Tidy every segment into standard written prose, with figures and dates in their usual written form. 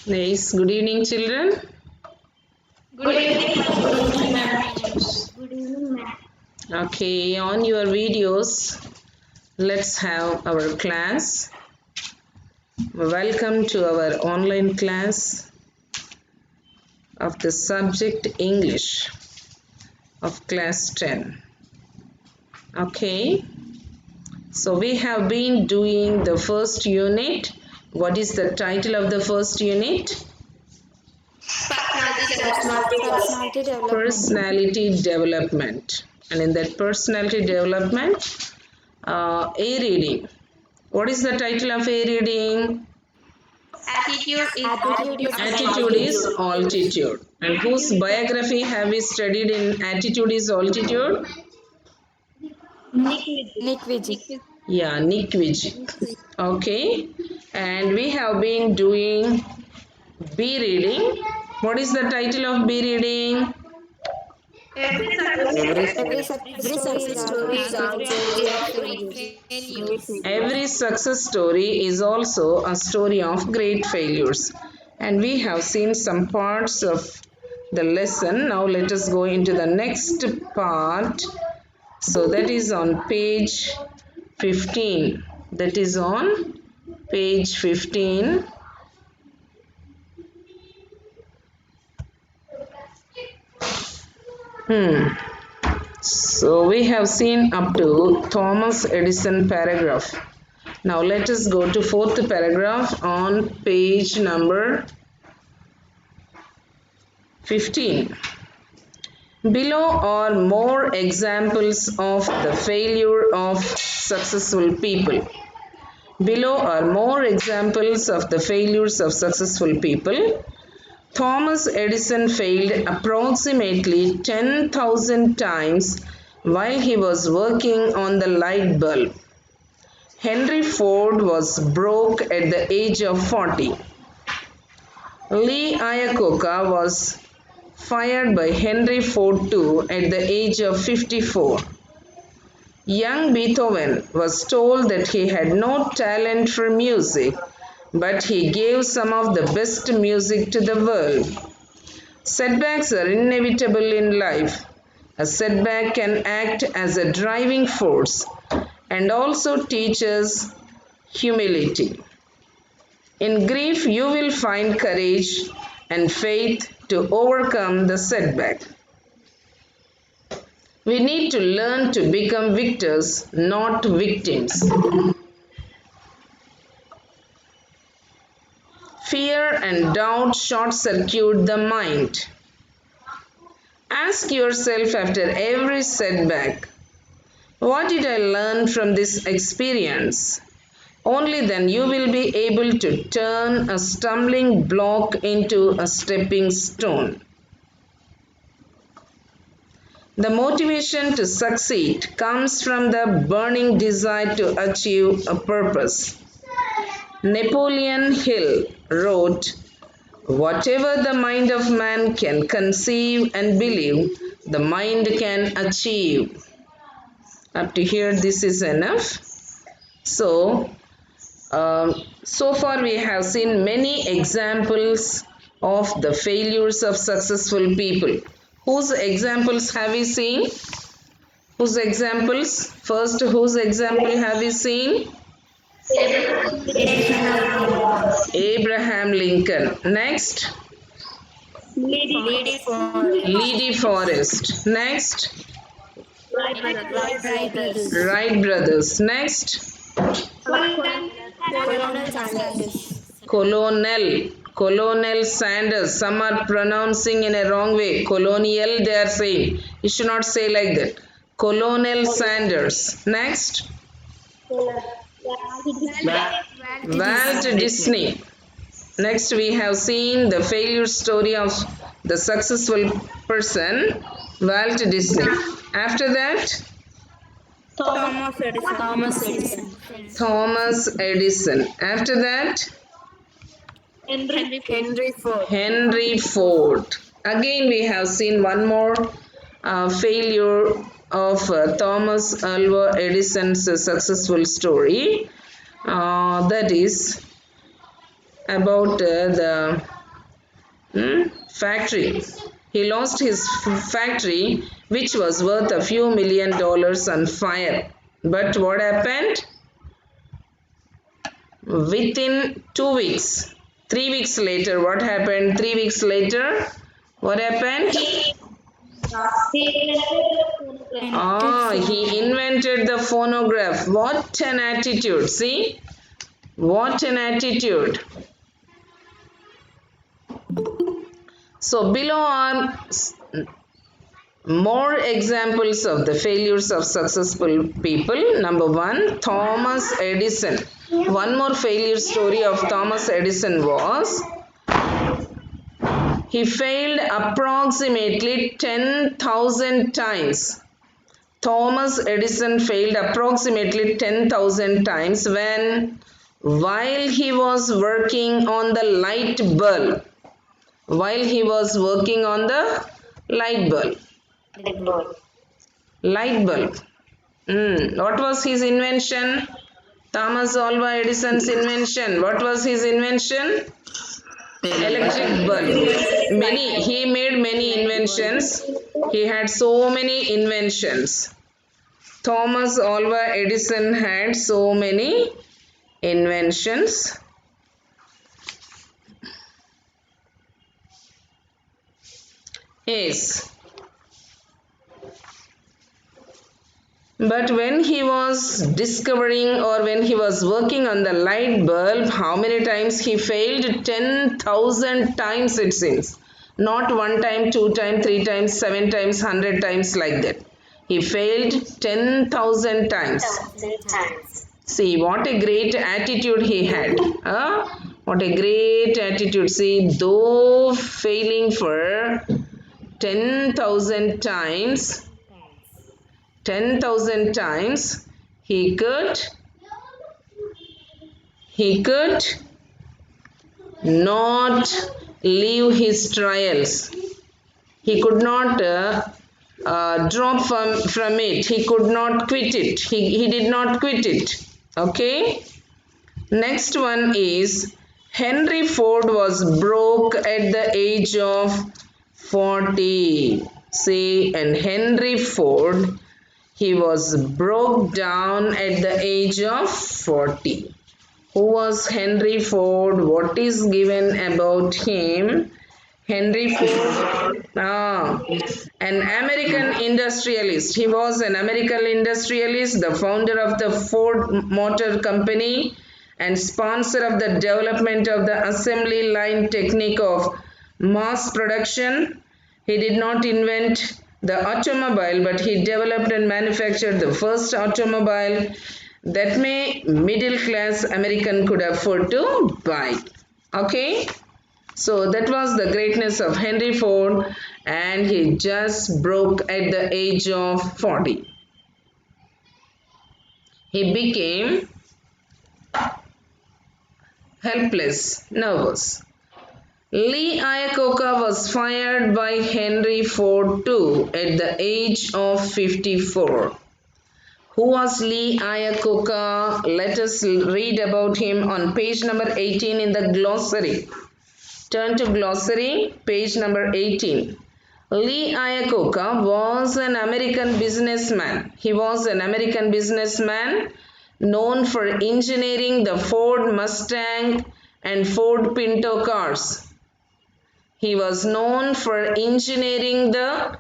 Nice. Good evening, children. Good evening, ma'am. Good evening, ma'am. Okay, on your videos, let's have our class. Welcome to our online class of the subject English of class 10. Okay, so we have been doing the first unit. What is the title of the first unit? Personality development. Personality development. And in that personality development, A reading. What is the title of A reading? Attitude is Attitude is altitude. And whose biography have we studied in Attitude is altitude? Nick Nick Vijay. Yeah, Nick Vijay. Okay. And we have been doing B reading. What is the title of B reading? Every success story is also a story of great failures. Every success story is also a story of great failures. And we have seen some parts of the lesson. Now let us go into the next part. So that is on page 15. That is on page 15. So we have seen up to Thomas Edison paragraph. Now let us go to fourth paragraph on page number 15. Below are more examples of the failure of successful people. Below are more examples of the failures of successful people. Thomas Edison failed approximately 10,000 times while he was working on the light bulb. Henry Ford was broke at the age of 40. Lee Iacocca was fired by Henry Ford too at the age of 54. Young Beethoven was told that he had no talent for music, but he gave some of the best music to the world. Setbacks are inevitable in life. A setback can act as a driving force and also teach us humility. In grief, you will find courage and faith to overcome the setback. We need to learn to become victors, not victims. Fear and doubt short circuit the mind. Ask yourself after every setback, what did I learn from this experience? Only then you will be able to turn a stumbling block into a stepping stone. The motivation to succeed comes from the burning desire to achieve a purpose. Napoleon Hill wrote, "Whatever the mind of man can conceive and believe, the mind can achieve." Up to here, this is enough. So far we have seen many examples of the failures of successful people. Whose examples have we seen? Whose examples? First, whose example have we seen? Abraham Lincoln. Next, Lady for Lady Forrest. Next, Wright brothers. Wright brothers. Next, Colonel Sanders. Colonel Sanders. Some are pronouncing in a wrong way. Colonial they are saying. You should not say like that. Colonel Sanders. Next, Walt Disney. Next we have seen the failure story of the successful person, Walt Disney. After that, Thomas Edison. Thomas Edison. After that, Henry Ford. Henry Ford. Again, we have seen one more failure of Thomas Alva Edison's successful story. That is about the factory. He lost his factory, which was worth a few $1 million on fire. But what happened? Within 2 weeks, 3 weeks later, what happened? 3 weeks later, what happened? He invented the phonograph. What an attitude! See? What an attitude! So below are more examples of the failures of successful people. Number 1, Thomas Edison. One more failure story of Thomas Edison was he failed approximately 10,000 times. Thomas Edison failed approximately 10,000 times while he was working on the light bulb. While he was working on the light bulb. Light bulb. What was his invention? Thomas Alva Edison's invention. What was his invention? Electric bulb. He made many inventions. He had so many inventions. Thomas Alva Edison had so many inventions. Yes. But when he was discovering or when he was working on the light bulb, how many times he failed? 10,000 times it seems. Not 1 time, 2 times, 3 times, 7 times, 100 times like that. He failed 10,000 times. See, what a great attitude he had. What a great attitude. See, though failing for 10,000 times, 10,000 times, he could not leave his trials. He could not drop from it. He could not quit it. He did not quit it. Okay. Next one is Henry Ford was broke at the age of 40. See, and Henry Ford, he was broke down at the age of 40. Who was Henry Ford? What is given about him? Henry Ford, an American industrialist. He was an American industrialist, the founder of the Ford Motor Company and sponsor of the development of the assembly line technique of mass production. He did not invent the automobile, but he developed and manufactured the first automobile that middle class American could afford to buy. Okay. So that was the greatness of Henry Ford, and he just broke at the age of 40. He became helpless, nervous. Lee Iacocca was fired by Henry Ford too at the age of 54. Who was Lee Iacocca? Let us read about him on page number 18 in the glossary. Turn to glossary, page number 18. Lee Iacocca was an American businessman. He was an American businessman known for engineering the Ford Mustang and Ford Pinto cars. He was known for engineering the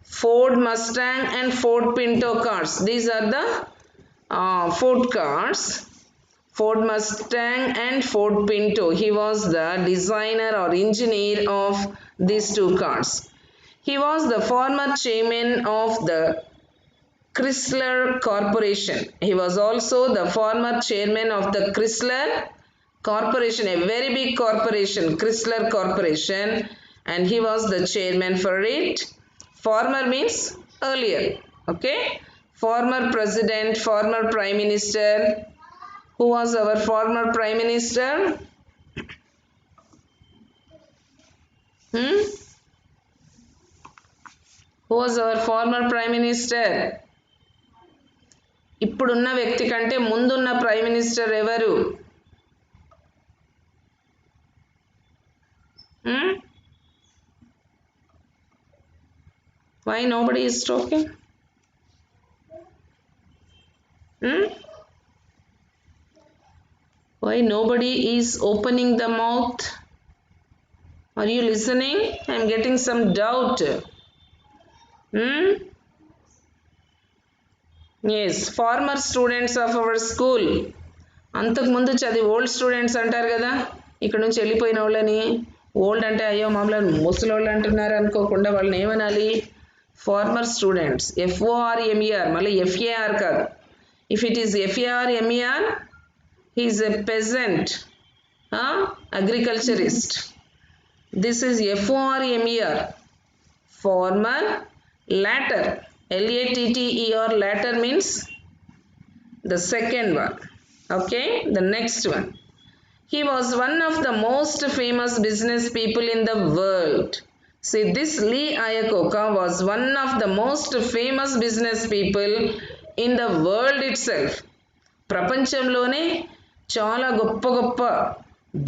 Ford Mustang and Ford Pinto cars. These are the Ford cars. Ford Mustang and Ford Pinto. He was the designer or engineer of these two cars. He was the former chairman of the Chrysler Corporation. He was also the former chairman of the Chrysler Corporation, a very big corporation, Chrysler Corporation, and he was the chairman for it. Former means earlier. Okay? Former president, former prime minister. Who was our former prime minister? Who was our former prime minister? ఇప్పుడున్న వ్యక్తి కంటే ముందున్న prime minister ఎవరు? Why nobody is talking? Why nobody is opening the mouth? Are you listening? I am getting some doubt. Yes, former students of our school. అంతకుముందు చదివి old students అంటారు కదా, ఇక్కడ నుంచి వెళ్ళిపోయిన వాళ్ళని. ఓల్డ్ అంటే అయ్యో మామూలు ముసలి వాళ్ళు అంటున్నారు అనుకోకుండా వాళ్ళని ఏమనాలి? Former students. FORMER, మళ్ళీ FAR కాదు. If it is FARMER, he is a peasant, agriculturist. This is FORMER, former. Latter, LATTER, latter means the second one. Okay, the next one. He was one of the most famous business people in the world. See, this Lee Iacocca was one of the most famous business people in the world itself. ప్రపంచంలోనే చాలా గొప్ప గొప్ప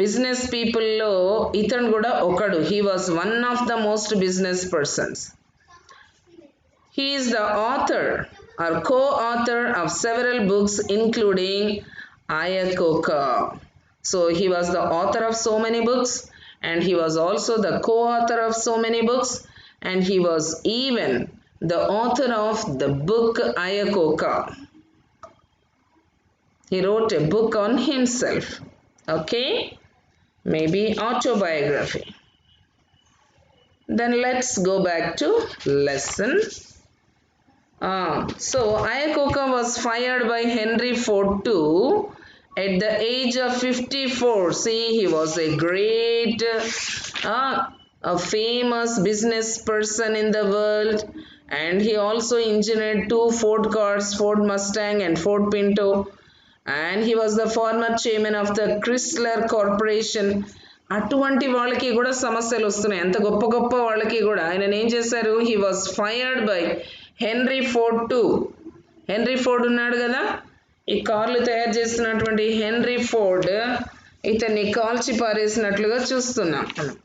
business పీపుల్లో ఇతను కూడా ఒకడు. He was one of the most business persons. He is the author or co-author of several books including Iacocca. So he was the author of so many books, and he was also the co-author of so many books, and he was even the author of the book Iacocca. He wrote a book on himself. Okay, maybe autobiography. Then let's go back to lesson. So Iacocca was fired by Henry Ford too at the age of 54. See, he was a great, a famous business person in the world, and he also engineered 2 Ford cars, Ford Mustang and Ford Pinto, and he was the former chairman of the Chrysler Corporation. అటువంటి వాళ్ళకి కూడా సమస్యలు వస్తున్నాయి. అంత గొప్ప గొప్ప వాళ్ళకి కూడా ఆయన ఏం చేశారు? He was fired by henry Ford two. Henry Ford ఉన్నాడు కదా, ఈ కార్లు తయారు చేస్తున్నటువంటి హెన్రీ ఫోర్డ్ ఇతన్ని కాల్చి పారేసినట్లుగా చూస్తున్నాం మనం.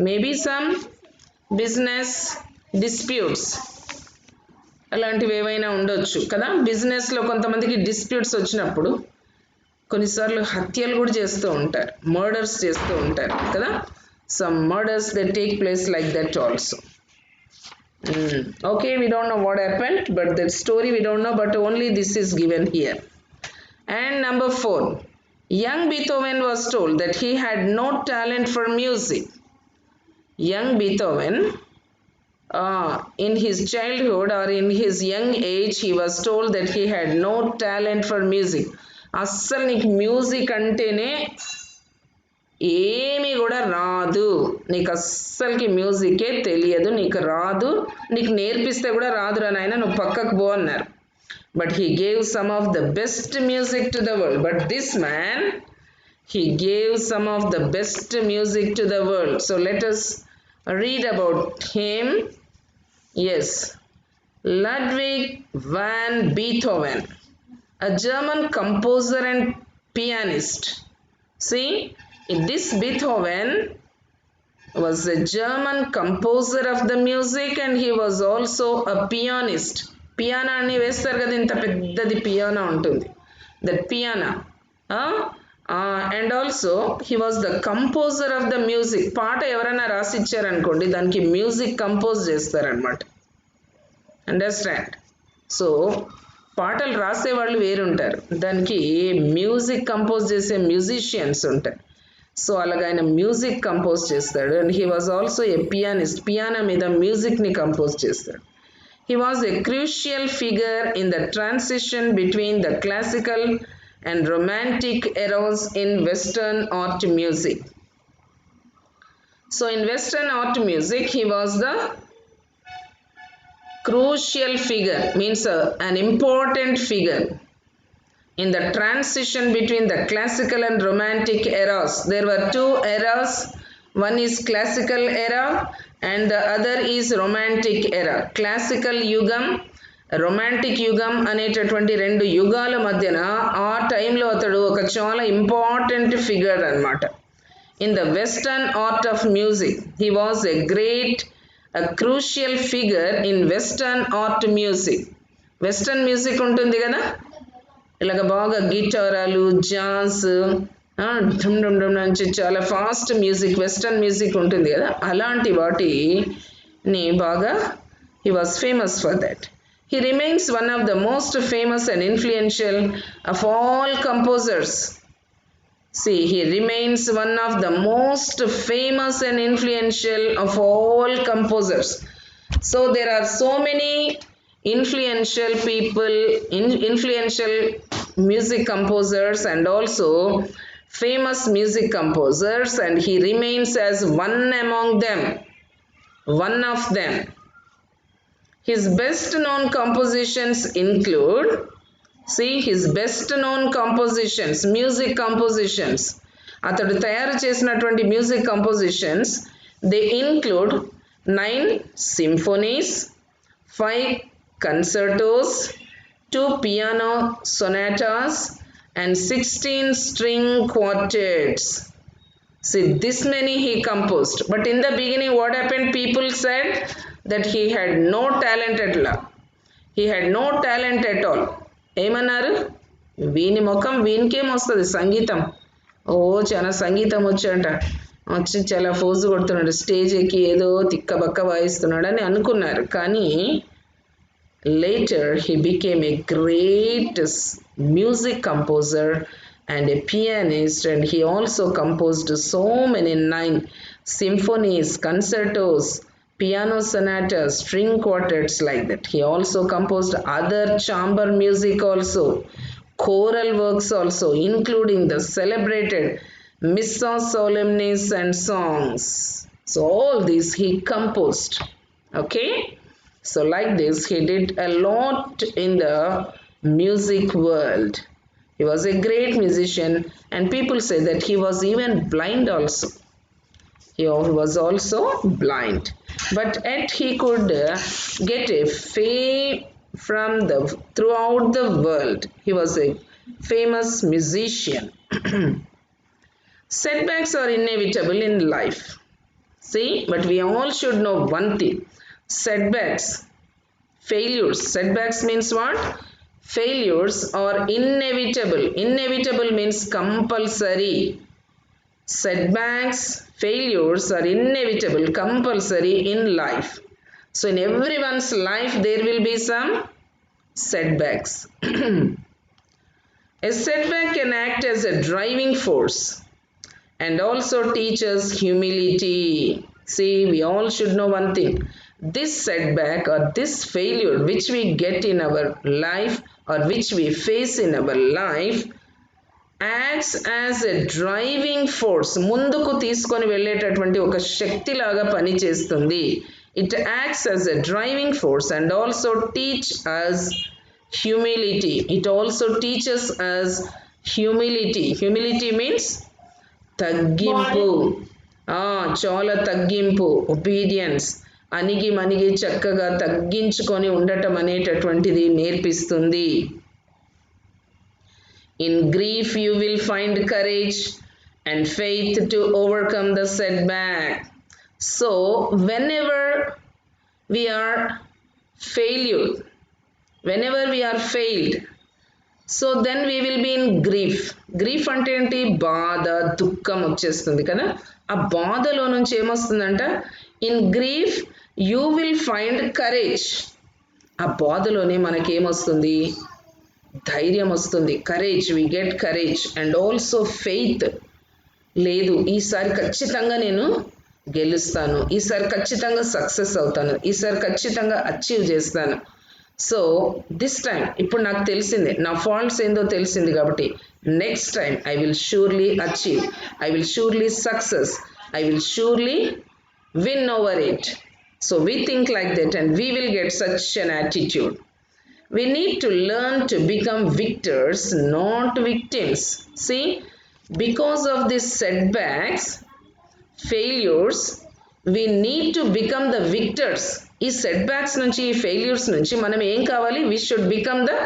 మేబీ సమ్ బిజినెస్ డిస్ప్యూట్స్ అలాంటివి ఏవైనా ఉండొచ్చు కదా. బిజినెస్లో కొంతమందికి డిస్ప్యూట్స్ వచ్చినప్పుడు కొన్నిసార్లు హత్యలు కూడా చేస్తూ ఉంటారు, మర్డర్స్ చేస్తూ ఉంటారు కదా. Some murders they take place like that also. Okay, we don't know what happened, but that story we don't know, but only this is given here. And number 4, young Beethoven was told that he had no talent for music. Young Beethoven, in his childhood or in his young age, he was told that he had no talent for music. అస్సలు నీకు music అంటేనే ఏమీ కూడా రాదు, నీకు అస్సలకి మ్యూజికే తెలియదు, నీకు రాదు, నీకు నేర్పిస్తే కూడా రాదురా నాయన, నువ్వు పక్కకు పో అన్నారు. But he gave some of the best music to the world. But this man, he gave some of the best music to the world. So let us read about him. Yes, Ludwig van Beethoven, a German composer and pianist. See, this Beethoven was a German composer of the music, and he was also a pianist. Piano అని వేస్తారు కదా, ఇంత పెద్దది piano ఉంటుంది, that piano. And also he was the composer of the music. పాట ఎవరైనా రాసిచ్చారనుకోండి, దానికి music compose చేస్తారనమాట. అండర్స్టాండ్? సో పాటలు రాసేవాళ్ళు వేరుంటారు, దానికి మ్యూజిక్ కంపోజ్ చేసే మ్యూజిషియన్స్ ఉంటారు. సో అలాగ ఆయన మ్యూజిక్ కంపోజ్ చేస్తాడు. And he was also a pianist. Piano మీద మ్యూజిక్ని కంపోజ్ చేస్తాడు. He was a crucial figure in the transition between the classical and romantic eras in Western art music. So in Western art music, he was the crucial figure, means an important figure in the transition between the classical and romantic eras. There were 2 eras. One is classical era and the other is romantic era. Classical yugam, romantic యుగం అనేటటువంటి 2 యుగాల మధ్యన ఆ టైంలో అతడు ఒక చాలా important figure అనమాట. in the Western art of music. He was a crucial figure in Western art music. Western music ఉంటుంది కదా, ఇలాగ బాగా గిటారాలు, జాజ్, ఢమ్ ఢమ్ ఢమ్ నుంచి చాలా ఫాస్ట్ మ్యూజిక్, వెస్టర్న్ మ్యూజిక్ ఉంటుంది కదా, అలాంటి వాటిని బాగా he was famous for that. He remains one of the most famous and influential of all composers. See, he remains one of the most famous and influential of all composers. So there are so many influential people, influential music composers and also famous music composers, and he remains as one among them, one of them. His best known compositions include, see, his best known compositions, music compositions, అతడు తయారు చేసినటువంటి music compositions, they include 9 symphonies, 5 concertos, 2 piano sonatas and 16 string quartets. See, this many he composed. But in the beginning, what happened? People said that he had no talent at all. He had no talent at all. ఏమన్నారు? వీని ముఖం వీనికేం వస్తుంది సంగీతం, ఓ చాలా సంగీతం వచ్చంట, వచ్చి చాలా pose కొడుతున్నాడు, స్టేజ్ ఎక్కి ఏదో తిక్కబక్క వాయిస్తున్నాడు అని అనుకున్నారు. కానీ later he became a great music composer and a pianist, and he also composed so many 9 symphonies, concertos, piano sonatas, string quartets, like that. He also composed other chamber music also, choral works also, including the celebrated Missa Solemnis and songs. So all these he composed. Okay? So like this, he did a lot in the music world. He was a great musician, and people say that he was even blind also. He was also blind, but yet he could get a fame from throughout the world. He was a famous musician. Setbacks are inevitable in life. See, but we all should know one thing. Setbacks, failures. Setbacks means what? Failures are inevitable. Inevitable means compulsory. Setbacks, failures are inevitable, compulsory in life. So in everyone's life there will be some setbacks. A setback can act as a driving force and also teach us humility. See, we all should know one thing. This setback or this failure which we get in our life or which we face in our life acts as a driving force. ముందుకు తీసుకొని వెళ్ళేటటువంటి ఒక శక్తి లాగా పనిచేస్తుంది. It acts as a driving force and also teach us humility. It also teaches us humility. Humility means తగ్గింపు, చాలా తగ్గింపు, obedience, అణిగి మణిగి చక్కగా తగ్గించుకొని ఉండటం అనేటటువంటిది నేర్పిస్తుంది. In grief you will find courage and faith to overcome the setback. So whenever we are failed, so then we will be in grief. Grief అంటే ఏంటి? బాధ, దుఃఖం వచ్చేస్తుంది కదా. ఆ బాధలో నుంచి ఏమొస్తుందంట? In grief you will find courage. ఆ బాధలోనే మనకేమొస్తుంది? ధైర్యం వస్తుంది. Courage, we get courage and also faith. లేదు, ఈసారి ఖచ్చితంగా నేను గెలుస్తాను, ఈసారి ఖచ్చితంగా సక్సెస్ అవుతాను, ఈసారి ఖచ్చితంగా అచీవ్ చేస్తాను. సో దిస్ టైం, ఇప్పుడు నాకు తెలిసిందే, నా ఫాల్ట్స్ ఏందో తెలిసింది కాబట్టి next time I will surely achieve, I will surely success, I will surely win over it. So we think like that and we will get such an attitude. We need to learn to become victors, not victims. See, because of these setbacks, failures, we need to become the victors. ఈ setbacks నుంచి, ఈ failures నుంచి మనం ఏం కావాలి? We should become the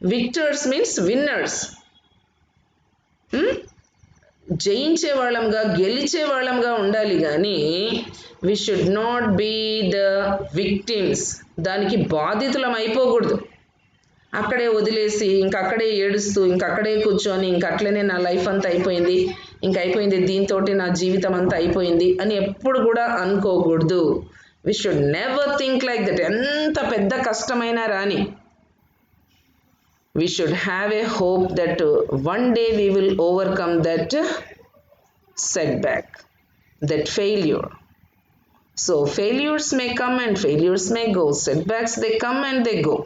victors, means winners. జయించే వాళ్ళంగా గెలిచే వాళ్ళంగా ఉండాలి కానీ we should not be the victims, దానికి బాధితులం అయిపోకూడదు. అక్కడే వదిలేసి ఇంకక్కడే ఏడుస్తూ ఇంకక్కడే కూర్చొని ఇంకట్లనే నా లైఫ్ అంతా అయిపోయింది, ఇంకైపోయింది దీంతో నా జీవితం అంతా అయిపోయింది అని ఎప్పుడు కూడా అనుకోకూడదు. We should never think like that. ఎంత పెద్ద కష్టమైనా రాని we should have a hope that one day we will overcome that setback, that failure. So failures may come and failures may go, setbacks they come and they go,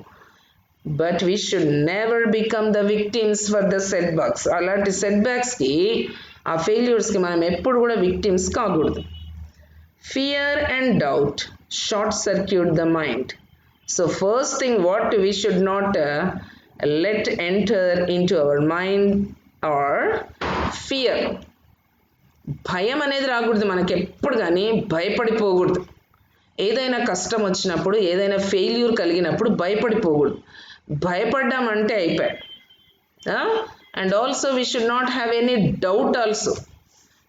but we should never become the victims for the setbacks. అలాంటి setbacks కి ఆ failures కి మనం ఎప్పుడు కూడా victims కాకూడదు. Fear and doubt short circuit the mind. So first thing what we should not let enter into our mind or fear. భయం అనేది రాకూడదు మనకి ఎప్పుడు, కానీ భయపడిపోకూడదు. ఏదైనా కష్టం వచ్చినప్పుడు ఏదైనా ఫెయిల్యూర్ కలిగినప్పుడు భయపడిపోకూడదు. భయపడ్డామంటే అయిపోయాయి. And also we should not have any doubt also.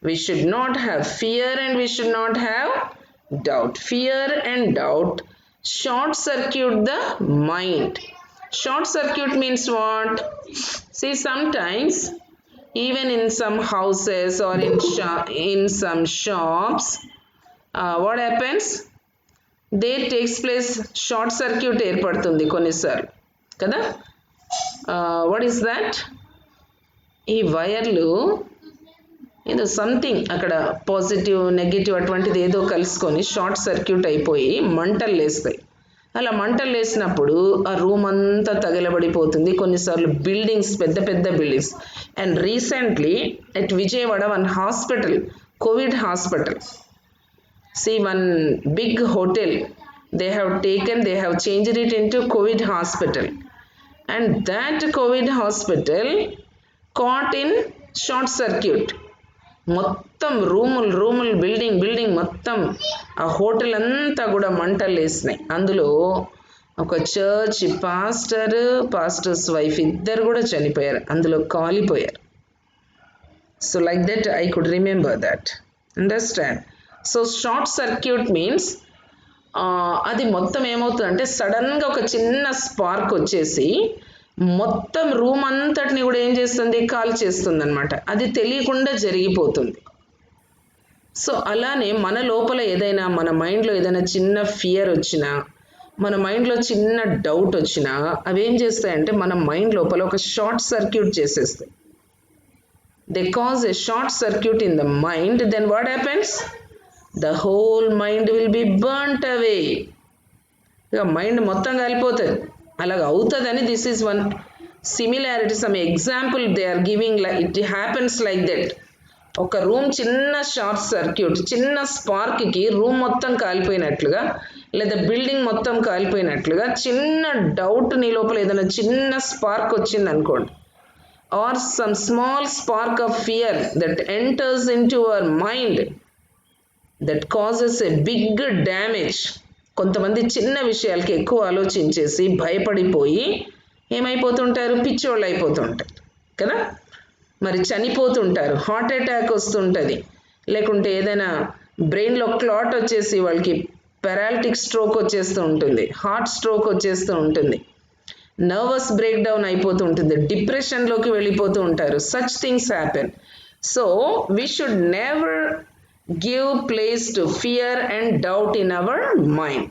We should not have fear and we should not have doubt. Fear and doubt short circuit the mind. Short circuit means what? See, sometimes even in some houses or in some shops, what happens? There takes place short circuit ఏర్పడుతుంది కొన్నిసార్లు కదా. What is that? ఈ వైర్లు ఏదో something అక్కడ positive negative అటువంటిది ఏదో కలుసుకొని షార్ట్ సర్క్యూట్ అయిపోయి మంటలు లేస్తాయి. అలా మంటలు లేసినప్పుడు ఆ రూమ్ అంతా తగలబడిపోతుంది. కొన్నిసార్లు బిల్డింగ్స్, పెద్ద పెద్ద buildings. And recently at Vijayawada one hospital, Covid hospital, see one big hotel, they have changed it into COVID hospital, and that COVID hospital caught in short circuit. మొత్తం రూములు బిల్డింగ్ మొత్తం ఆ హోటల్ అంతా కూడా మంటలు వేసినాయి. అందులో ఒక చర్చ్ పాస్టర్స్ వైఫ్ ఇద్దరు కూడా చనిపోయారు, అందులో కాలిపోయారు. So like that I could remember that. Understand? So short circuit means అది మొత్తం ఏమవుతుందంటే సడన్గా ఒక చిన్న స్పార్క్ వచ్చేసి మొత్తం రూమ్ అంతటిని కూడా ఏం చేస్తుంది, కాల్ చేస్తుంది అనమాట. అది తెలియకుండా జరిగిపోతుంది. సో అలానే మన లోపల ఏదైనా, మన మైండ్లో ఏదైనా చిన్న ఫియర్ వచ్చినా, మన మైండ్లో చిన్న డౌట్ వచ్చినా అవి ఏం చేస్తాయంటే మన మైండ్ లోపల ఒక షార్ట్ సర్క్యూట్ చేసేస్తాయి. They cause a short circuit in the mind. Then what happens? The whole mind will be burnt away. ఇక మైండ్ మొత్తం కాలిపోతుంది. అలాగ అవుతుందని this is one similarity, some example they are giving. It happens like that. ఒక room చిన్న short circuit, చిన్న స్పార్క్కి room మొత్తం కాలిపోయినట్లుగా, లేదా బిల్డింగ్ మొత్తం కాలిపోయినట్లుగా చిన్న డౌట్ నీ లోపల ఏదైనా చిన్న స్పార్క్ వచ్చింది అనుకోండి, or some small spark of fear that enters into our mind, that causes a big damage. కొంతమంది చిన్న విషయాలకి ఎక్కువ ఆలోచించేసి భయపడిపోయి ఏమైపోతుంటారు, పిచ్చోళ్ళు అయిపోతుంటారు కదా. మరి చనిపోతుంటారు, హార్ట్ అటాక్ వస్తుంటుంది, లేకుంటే ఏదైనా బ్రెయిన్లో క్లాట్ వచ్చేసి వాళ్ళకి పెరాలిటిక్ స్ట్రోక్ వచ్చేస్తూ ఉంటుంది, హార్ట్ స్ట్రోక్ వచ్చేస్తూ ఉంటుంది, నర్వస్ బ్రేక్ డౌన్ అయిపోతూ ఉంటుంది, డిప్రెషన్లోకి వెళ్ళిపోతూ ఉంటారు. Such things happen. So we should never give place to fear and doubt in our mind.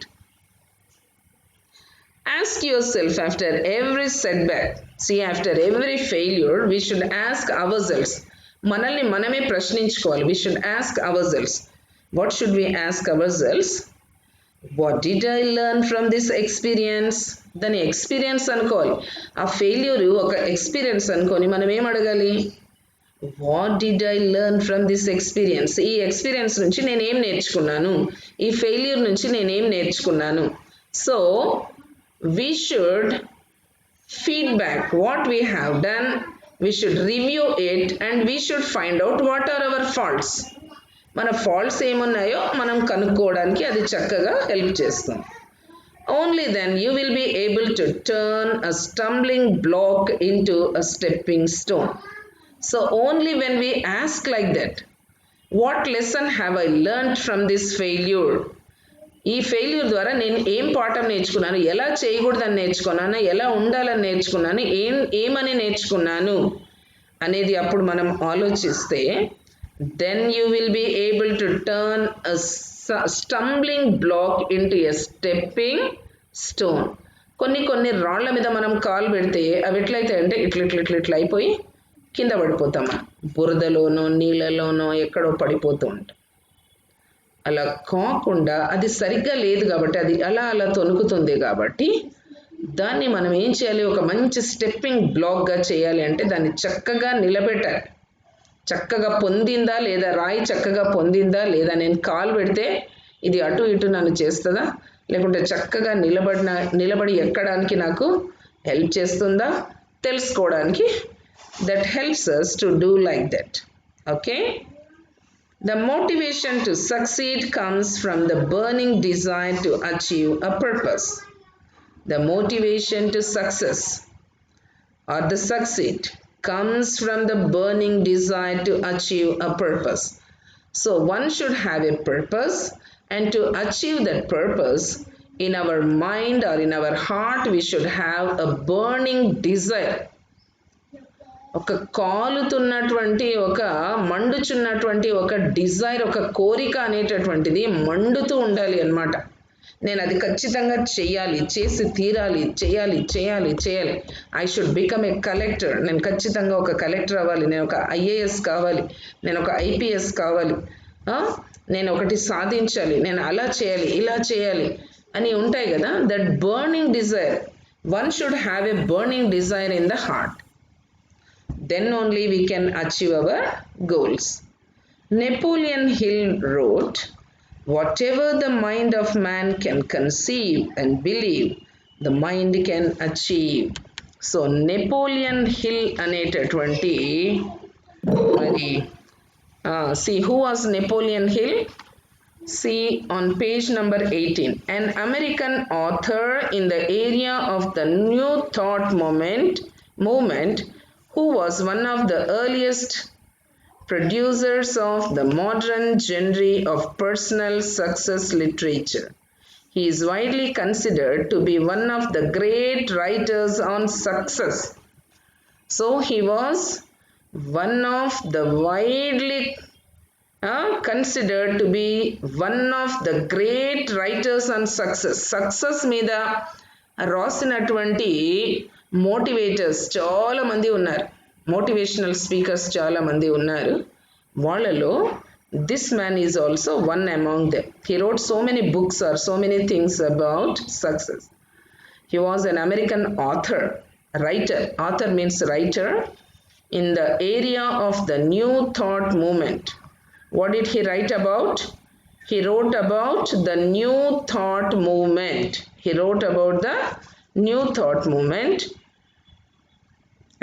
Ask yourself after every setback, see, after every failure, we should ask ourselves, మనల్ని మనమే ప్రశ్నించుకోవాలి. We should ask ourselves. What should we ask ourselves? What did I learn from this experience? దాని experience అనుకోవాలి. ఆ failure ఒక experience అనుకొని మనం ఏం అడగాలి? What did I learn from this experience? ఈ ఎక్స్పీరియన్స్ నుంచి నేనేం నేర్చుకున్నాను, ఈ ఫెయిల్యూర్ నుంచి నేనేం నేర్చుకున్నాను. So we should feedback what we have done, we should review it and we should find out what are our faults. మన ఫాల్ట్స్ ఏమున్నాయో మనం కనుక్కోవడానికి అది చక్కగా హెల్ప్ చేస్తుంది. Only then you will be able to turn a stumbling block into a stepping stone. So only when we ask like that, what lesson have I learned from this failure? ఈ failure ద్వారా నేను ఏం పాఠం నేర్చుకున్నాను, ఎలా చేయకూడదని నేర్చుకున్నాను, ఎలా ఉండాలని నేర్చుకున్నాను, ఏమని నేర్చుకున్నాను అనేది అప్పుడు మనం ఆలోచిస్తే, then you will be able to turn a stumbling block into a stepping stone. కొన్ని రాళ్ల మీద మనం కాలు పెడితే అవి ఎట్లయితే అంటే ఇట్లా అయిపోయి కింద పడిపోతాం, బురదలోనో నీళ్ళలోనో ఎక్కడో పడిపోతూ ఉంటాం. అలా కాకుండా అది సరిగ్గా లేదు కాబట్టి అది అలా తొనుకుతుంది కాబట్టి దాన్ని మనం ఏం చేయాలి, ఒక మంచి స్టెప్పింగ్ బ్లాక్గా చేయాలి. అంటే దాన్ని చక్కగా నిలబెట్టాలి. చక్కగా పొందిందా లేదా, రాయి చక్కగా పొందిందా లేదా, నేను కాలు పెడితే ఇది అటు ఇటు నన్ను చేస్తుందా, లేకుంటే చక్కగా నిలబడి ఎక్కడానికి నాకు హెల్ప్ చేస్తుందా తెలుసుకోవడానికి that helps us to do like that. Okay? The motivation to succeed comes from the burning desire to achieve a purpose. The motivation to success or the succeed comes from the burning desire to achieve a purpose. So one should have a purpose, and to achieve that purpose in our mind or in our heart we should have a burning desire. ఒక కాలుతున్నటువంటి, ఒక మండుచున్నటువంటి ఒక Dzire, ఒక కోరిక అనేటటువంటిది మండుతూ ఉండాలి అన్నమాట. నేను అది ఖచ్చితంగా చేయాలి, చేసి తీరాలి, చేయాలి. I should become a collector. నేను ఖచ్చితంగా ఒక కలెక్టర్ అవ్వాలి, నేను ఒక ఐఏఎస్ కావాలి, నేను ఒక ఐపీఎస్ కావాలి, నేను ఒకటి సాధించాలి, నేను అలా చేయాలి, ఇలా చేయాలి అని ఉంటాయి కదా. That burning desire, one should have a burning desire in the heart. Then only we can achieve our goals. Napoleon Hill wrote, whatever the mind of man can conceive and believe, the mind can achieve. So Napoleon Hill అనేటటువంటి మరి see who was Napoleon Hill? See on page number 18. An American author in the area of the New Thought movement who was one of the earliest producers of the modern genre of personal success literature. He is widely considered to be one of the great writers on success. So he was one of the widely considered to be one of the great writers on success. Success మీద రాసినటువంటి motivators చాలా మంది ఉన్నారు, motivational speakers చాలా మంది ఉన్నారు. వాళ్ళలో this man is also one among them. He wrote so many books or so many things about success. He was an American author, writer. Author means writer in the area of the New Thought movement. What did he write about? He wrote about the New Thought movement. He wrote about the New Thought movement.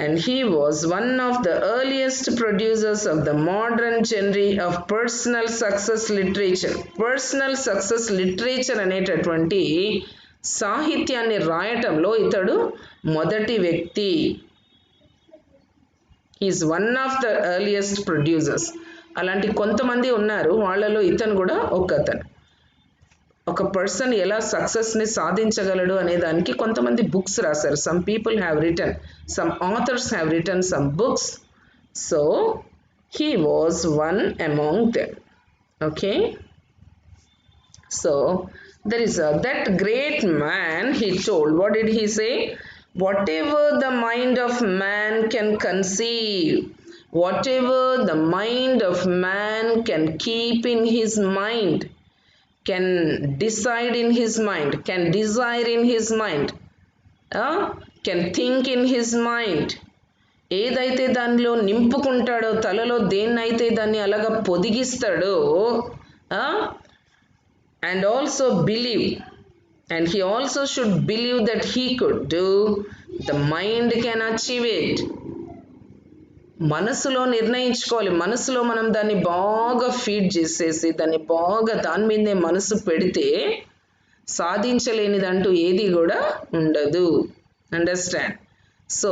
And he was one of the earliest producers of the modern genre of personal success literature. Personal success literature అనేటటువంటి సాహిత్యాన్ని రాయటంలో ఇతడు మొదటి వ్యక్తి. Is one of the earliest producers. అలాంటి కొంతమంది ఉన్నారు, వాళ్ళలో ఇతను కూడా ఒకతను. ఒక పర్సన్ ఎలా సక్సెస్ని సాధించగలడు అనే దానికి కొంతమంది బుక్స్ రాశారు. Some people have written, some authors have written some books. So he was one among them. Okay, so there is that great man. He told, what did he say? Whatever the mind of man can conceive, whatever the mind of man can keep in his mind, can decide in his mind, can desire in his mind, can think in his mind, ఏదైతే దానిలో నింపుకుంటాడో, తలలో దేన్నైతే దాన్ని అలాగా పొదిగిస్తాడో, and also believe, and he also should believe that he could do, the mind can achieve it. మనసులో నిర్ణయించుకోవాలి. మనసులో మనం దాన్ని బాగా ఫీడ్ చేసేసి దాన్ని బాగా దాని మీదే మనసు పెడితే సాధించలేనిదంటూ ఏది కూడా ఉండదు. అండర్స్టాండ్? సో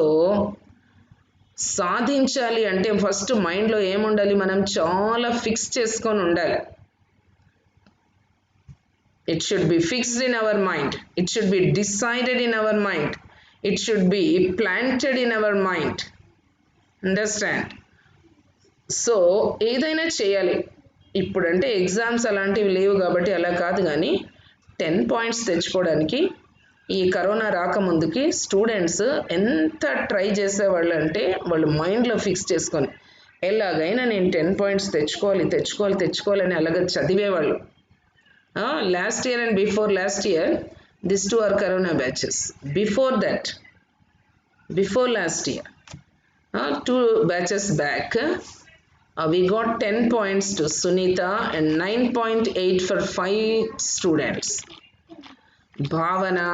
సాధించాలి అంటే ఫస్ట్ మైండ్లో ఏముండాలి, మనం చాలా ఫిక్స్ చేసుకొని ఉండాలి. It should be fixed in our mind. It should be decided in our mind. It should be planted in our mind. Understand? So ఏదైనా చేయాలి. ఇప్పుడంటే ఎగ్జామ్స్ అలాంటివి లేవు కాబట్టి అలా కాదు, కానీ 10 పాయింట్స్ తెచ్చుకోవడానికి ఈ కరోనా రాకముందుకి స్టూడెంట్స్ ఎంత ట్రై చేసేవాళ్ళు అంటే వాళ్ళు మైండ్లో ఫిక్స్ చేసుకొని ఎలాగైనా నేను 10 పాయింట్స్ తెచ్చుకోవాలని అలాగ చదివేవాళ్ళు. Last year and before last year, these two are corona batches. Before last year, 2 batches back, we got 10 points to Sunita and 9.8 for 5 students. Bhavana,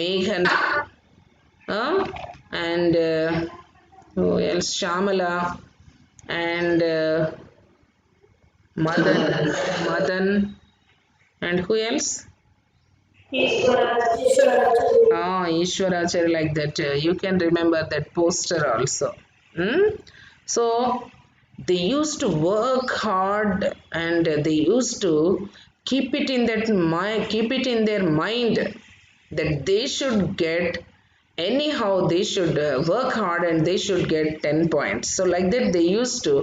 Meghan, and who else? Shamala and Madan, and who else? Ishwarachar, like that. You can remember that poster also. So they used to work hard and they used to keep it in their mind that they should get, anyhow they should work hard and they should get 10 points. So like that they used to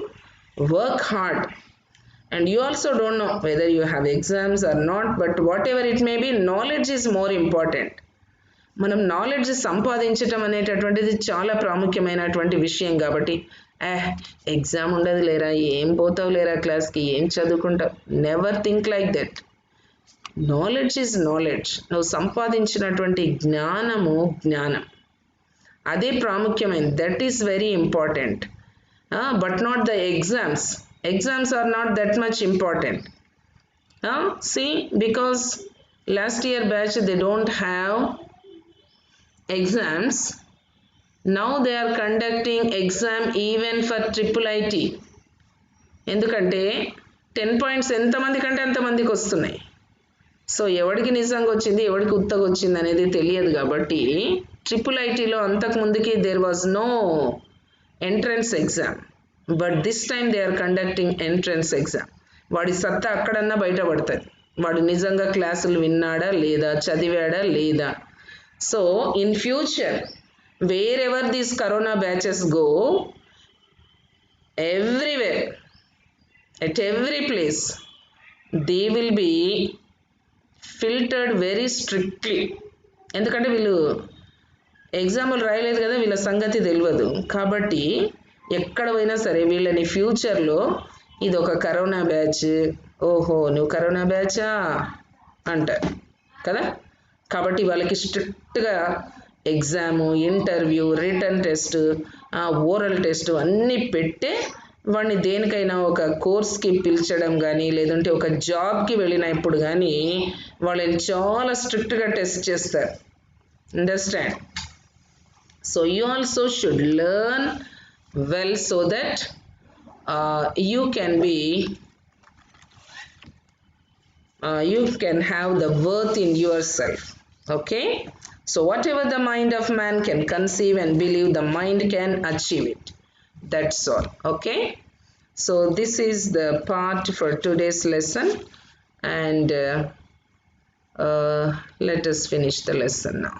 work hard. And you also don't know whether you have exams or not, but whatever it may be, knowledge is more important. మనం knowledge సంపాదించటం అనేటటువంటిది చాలా ప్రాముఖ్యమైనటువంటి విషయం కాబట్టి exam ఉండదు లేరా, ఏం పోతావు లేరా క్లాస్కి, ఏం చదువుకుంటావు, never think like that. Knowledge is knowledge. నువ్వు సంపాదించినటువంటి జ్ఞానం అదే ప్రాముఖ్యమైనది. That is very important. But not the exams. Exams are not that much important. See, because last year batch they don't have exams. Now they are conducting exam even for triple IT. ఎందుకంటే 10 points ఎంతమంది కంటే అంతమందికి వస్తున్నాయి. So ఎవడికి నిజంగా వచ్చింది ఎవడికి ఉత్తగా వచ్చింది అనేది తెలియదు కాబట్టి ట్రిపుల్ ఐటీలో అంతకుముందుకి there was no entrance exam. But this time they are conducting entrance exam. వాడి సత్తా అక్కడన్నా బయటపడుతుంది, వాడు నిజంగా క్లాసులు విన్నాడా లేదా, చదివాడా లేదా. So in future wherever these corona batches go, everywhere at every place they will be filtered very strictly. ఎందుకంటే వీళ్ళు ఎగ్జాములు రాయలేదు కదా, వీళ్ళ సంగతి తెలియదు కాబట్టి ఎక్కడ పోయినా సరే వీళ్ళని ఫ్యూచర్లో ఇది ఒక కరోనా బ్యాచ్, ఓహో నువ్వు కరోనా బ్యాచా అంటారు కదా. కాబట్టి వాళ్ళకి స్ట్రిక్ట్గా exam, interview, return test, oral test అన్నీ పెట్టే వాడిని దేనికైనా ఒక కోర్స్కి పిలిచడం కానీ లేదంటే ఒక జాబ్కి వెళ్ళినప్పుడు కానీ వాళ్ళని చాలా స్ట్రిక్ట్గా టెస్ట్ చేస్తారు. Understand? So you also should learn well so that you can have the worth in yourself. Okay, so whatever the mind of man can conceive and believe, the mind can achieve it. That's all. Okay, so this is the part for today's lesson, and let us finish the lesson now.